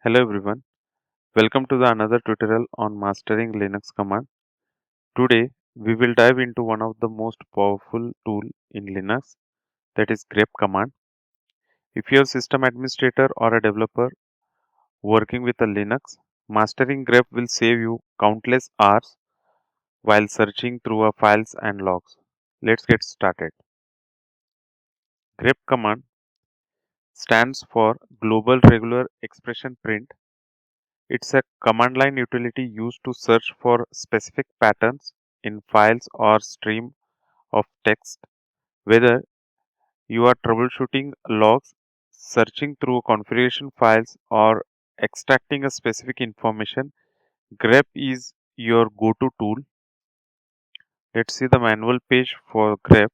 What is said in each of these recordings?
Hello everyone, welcome to the another tutorial on mastering Linux command. Today we will dive into one of the most powerful tool in Linux, that is grep command. If you're a system administrator or a developer working with a Linux, mastering grep will save you countless hours while searching through our files and logs. Let's get started. Grep command stands for Global Regular Expression Print. It's a command line utility used to search for specific patterns in files or stream of text. Whether you are troubleshooting logs, searching through configuration files, or extracting a specific information, grep is your go-to tool. Let's see the manual page for grep.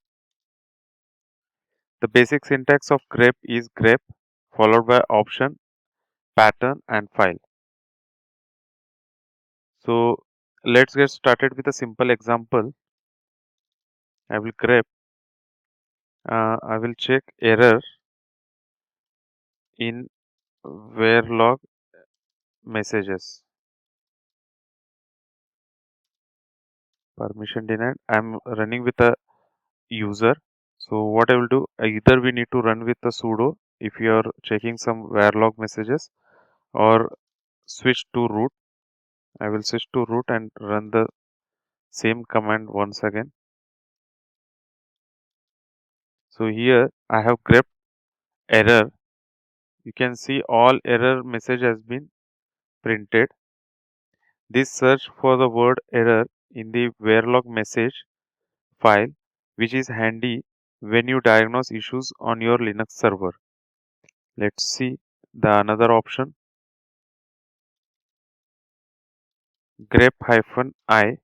The basic syntax of grep is grep followed by option, pattern, and file. So let's get started with a simple example. I will grep. I will check error in verilog messages. Permission denied. I'm running with a user. So what I will do, either we need to run with the sudo if you are checking some verilog messages, or switch to root. I will switch to root and run the same command once again. So here I have grep error. You can see all error message has been printed. This search for the word error in the verilog message file, which is handy when you diagnose issues on your Linux server. Let's see the another option, grep-i.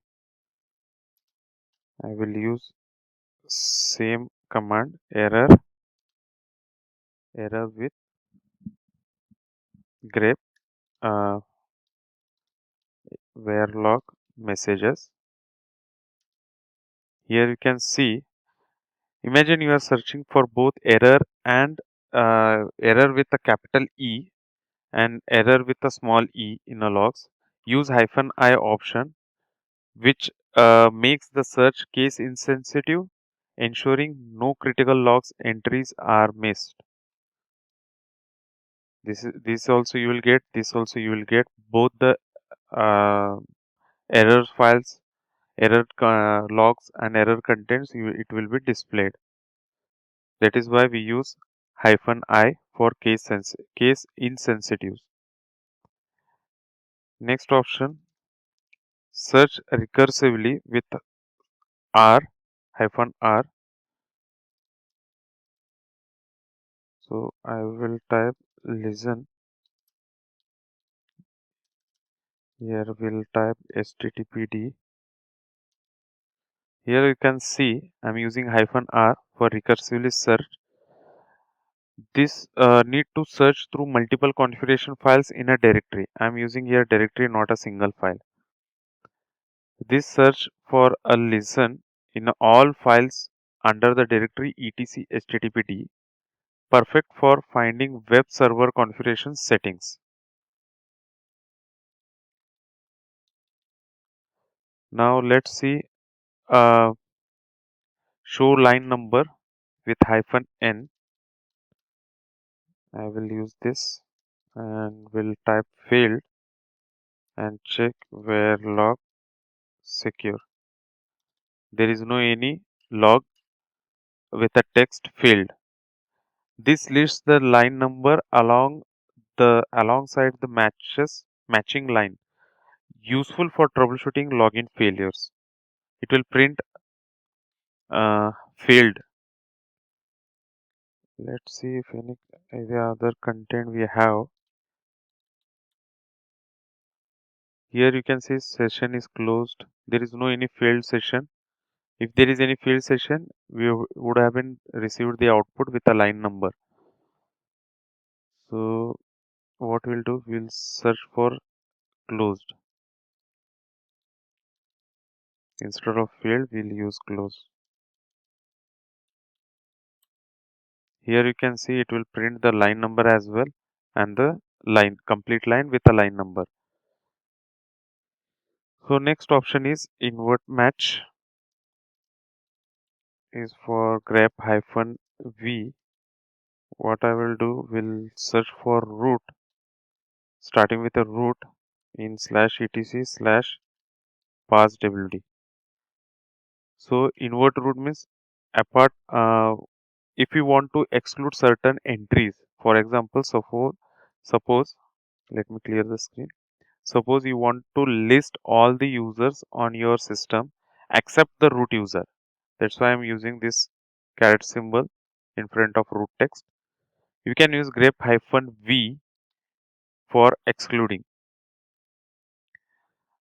I will use same command, error with grep verilog messages. Here you can see, imagine you are searching for both error and error with a capital E and error with a small e in a logs. Use -i option, which makes the search case insensitive, ensuring no critical logs entries are missed. This also you will get. This also you will get both the uh, error files, error logs, and error contents. It will be displayed. That is why we use -i for case insensitive. Next option, search recursively with r. So I will type listen. Here we'll type httpd. Here you can see I'm using -r for recursively search. This need to search through multiple configuration files in a directory. I'm using here directory, not a single file. This search for a listen in all files under the directory etc httpd, perfect for finding web server configuration settings. Now let's see show line number with -n. I will use this and will type failed and check where log secure. There is no any log with a text field. This lists the line number alongside the matching line, useful for troubleshooting login failures. It will print failed. Let's see if any other content we have. Here you can see session is closed. There is no any failed session. If there is any failed session, we would have been received the output with a line number. So what we'll do, we'll search for closed. Instead of failed, we'll use close. Here you can see it will print the line number as well and the line, complete line with a line number. So next option is invert match, is for grep hyphen v. What I will do, will search for root, starting with a root in slash etc slash passwd. So invert root means apart, if you want to exclude certain entries, for example, suppose, let me clear the screen. Suppose you want to list all the users on your system except the root user. That's why I'm using this caret symbol in front of root text. You can use grep hyphen v for excluding.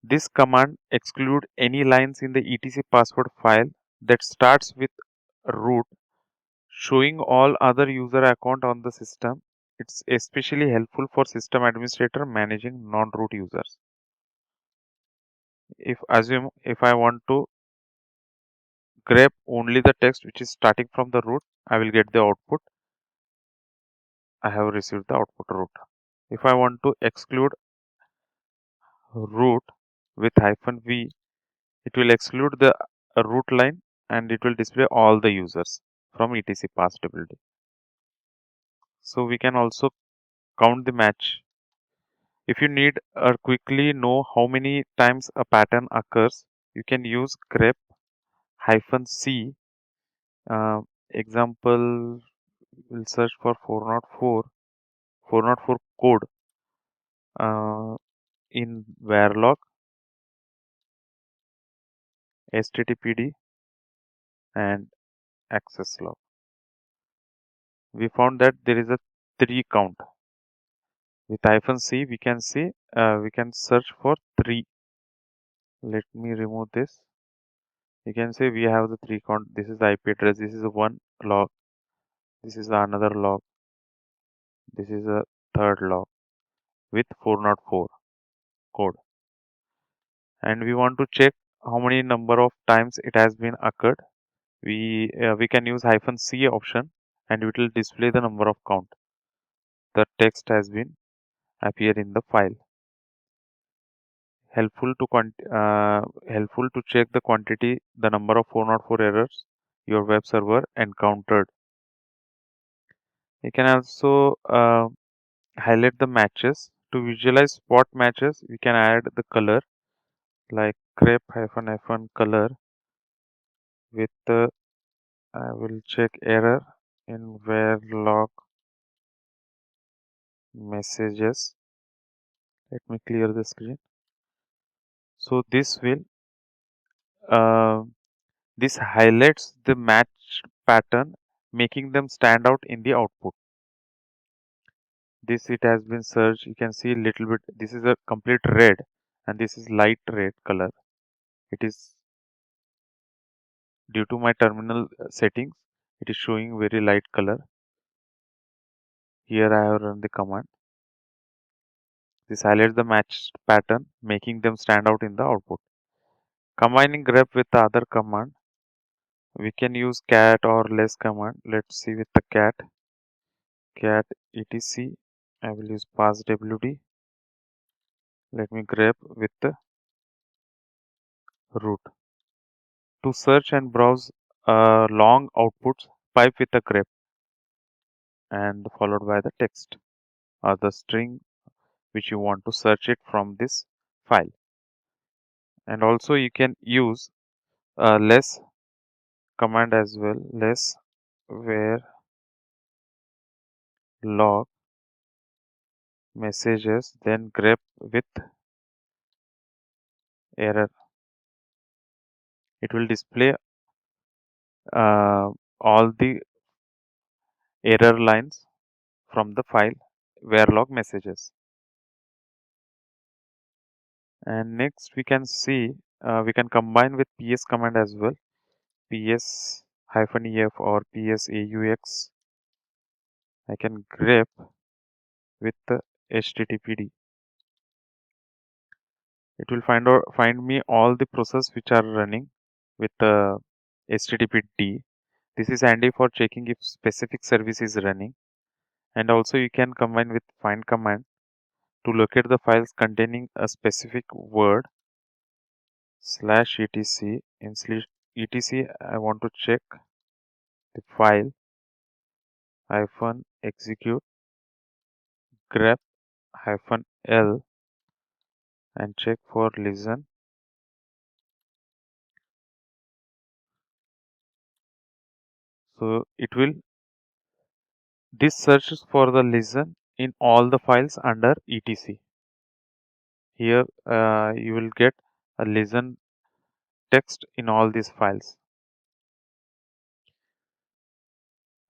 This command exclude any lines in the etc password file that starts with root, showing all other user account on the system. It's especially helpful for system administrator managing non-root users. If I want to grep only the text which is starting from the root, I will get the output. I have received the output root. If I want to exclude root with hyphen v, it will exclude the root line and it will display all the users from etc passwd. So we can also count the match. If you need or quickly know how many times a pattern occurs, you can use grep hyphen c. Example, we'll search for 404 code in varlog httpd and access log. We found that there is a 3 count. With hyphen c, we can see we can search for 3. Let me remove this. You can say we have the 3 count. This is the IP address. This is one log. This is another log. This is a third log with 404 code. And we want to check how many number of times it has been occurred. We can use hyphen c option and it will display the number of count. The text has been appear in the file. Helpful to check the quantity, the number of 404 errors your web server encountered. You can also highlight the matches. To visualize spot matches, we can add the color like grep hyphen hyphen color with the I will check error in where log messages. Let me clear the screen. So uh, this highlights the match pattern, making them stand out in the output. This it has been searched. You can see little bit. This is a complete red, and this is light red color. It is due to my terminal settings. It is showing very light color. Here I have run the command. This highlights the match pattern, making them stand out in the output. Combining grep with the other command, we can use cat or less command. Let's see with the cat etc. I will use passwd. Let me grep with the root. To search and browse long outputs, pipe with a grep and followed by the text or the string which you want to search it from this file. And also you can use less command as well, less where log messages, then grep with error. It will display all the error lines from the file where log messages. And next we can see we can combine with ps command as well, ps -ef or ps aux. I can grep with the httpd. It will find me all the process which are running with the httpd. This is handy for checking if specific service is running. And also you can combine with find command. To locate the files containing a specific word, /etc. In /etc, I want to check the file -execute grep-l and check for listen. So this searches for the listen in all the files under etc. Here you will get a listen text in all these files.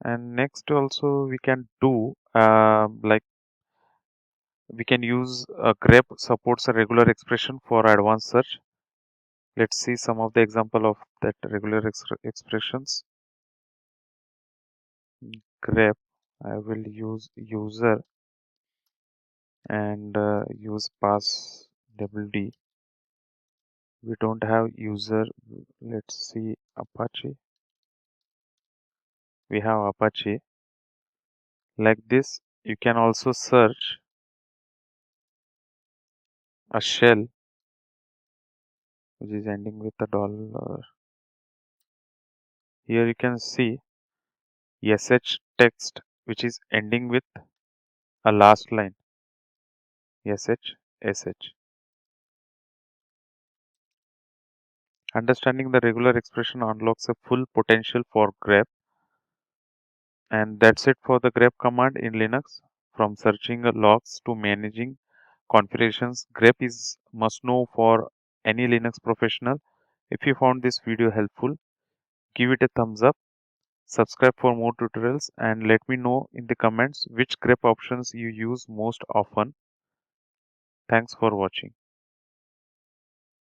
And next also we can do like we can use grep supports a regular expression for advanced search. Let's see some of the example of that regular expressions. Grep, I will use user and use pass wd. We don't have user. Let's see Apache. We have Apache. Like this, you can also search a shell which is ending with a dollar. Here you can see sh text which is ending with a last line sh. Understanding the regular expression unlocks a full potential for grep. And that's it for the grep command in Linux. From searching logs to managing configurations, grep is must know for any Linux professional. If you found this video helpful, give it a thumbs up, subscribe for more tutorials, and let me know in the comments which grep options you use most often. Thanks for watching.